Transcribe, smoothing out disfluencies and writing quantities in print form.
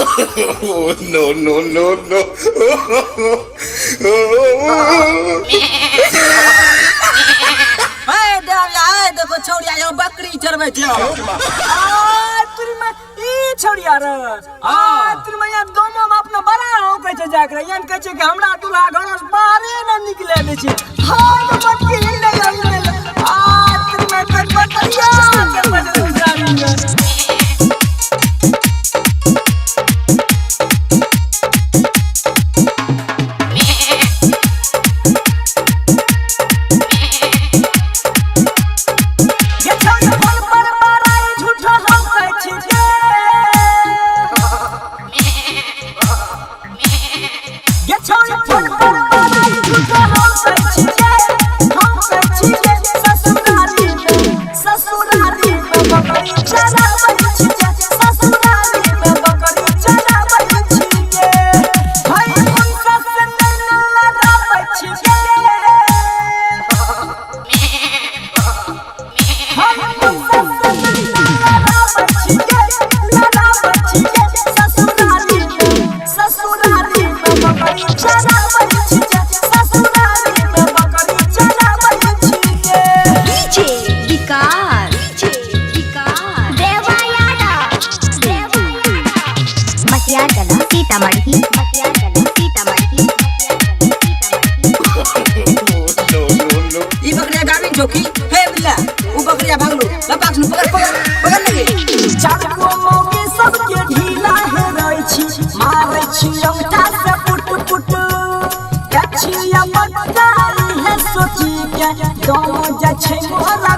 Oh, no, no, no, no. Hey, Davya, hey, देखो छोड़िया यो बकरी चरबे छियो। तुरी में ई छोड़िया रे। तुरी में यहाँ दोनों में अपना बड़ा हो कैसे जाकर यहाँ कैसे कि हमरा दूल्हा घर से बाहर न निकले दे छी। हाँ तो बकरी नहीं आई ले। तुरी में कर बकरिया कर बकरिया जानी। दोनों जा छे मोहरा